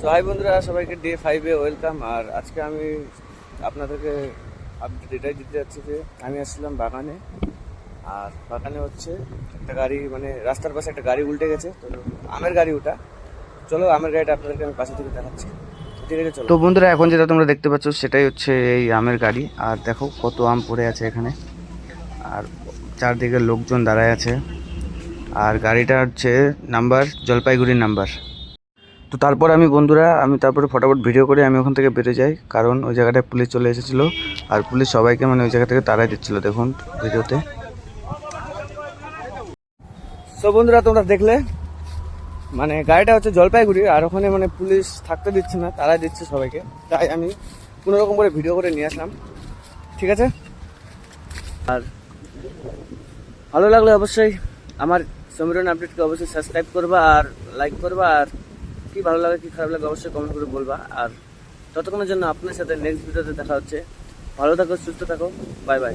So high বন্ধুরা, সবাইকে day 5-এ welcome. আর আজকে আমি আপনাদেরকে আপডেট এটাই দিতে যাচ্ছি যে আমি আসছিলাম বাগানে। আর বাগানে হচ্ছে একটা গাড়ি, মানে রাস্তার পাশে একটা গাড়ি উল্টে গেছে। তো আমের গাড়ি ওটা। চলো আমের গাড়িটা আপনাদেরকে আমি পাশে থেকে দেখাচ্ছি। ঠিক আছে চলো। তো বন্ধুরা, এখন যেটা তোমরা দেখতে পাচ্ছ সেটাই হচ্ছে এই আমের গাড়ি। আর দেখো কত আম পড়ে আছে এখানে, আর চারদিকে লোকজন দাঁড়ায় আছে। আর গাড়িটা হচ্ছে নাম্বার জলপাইগুড়ির নাম্বার। তো তারপর আমি তারপরে ফটাফট ভিডিও করে আমি ওখান থেকে বেরিয়ে যাই, কারণ ওই জায়গাটায় পুলিশ চলে এসেছিলো। আর পুলিশ সবাইকে মানে ওই জায়গা থেকে তাড়াই দিচ্ছিলো, দেখুন ভিডিওতে। সো বন্ধুরা, তোমরা দেখলে মানে গাড়িটা হচ্ছে জলপাইগুড়ি, আর ওখানে মানে পুলিশ থাকতে দিচ্ছে না, তাড়াই দিচ্ছে সবাইকে। তাই আমি কোনোরকম করে ভিডিও করে নিয়ে আসলাম। ঠিক আছে, আর ভালো লাগলে অবশ্যই আমার সমীরণ আপডেটকে অবশ্যই সাবস্ক্রাইব করবা আর লাইক করবা। আর কি ভালো লাগে কি খারাপ লাগে অবশ্যই কমেন্ট করে বলবা। আর ততক্ষণের জন্য আপনার সাথে নেক্সট ভিডিওতে দেখা হচ্ছে। ভালো থাকো, সুস্থ থাকো, বাই বাই।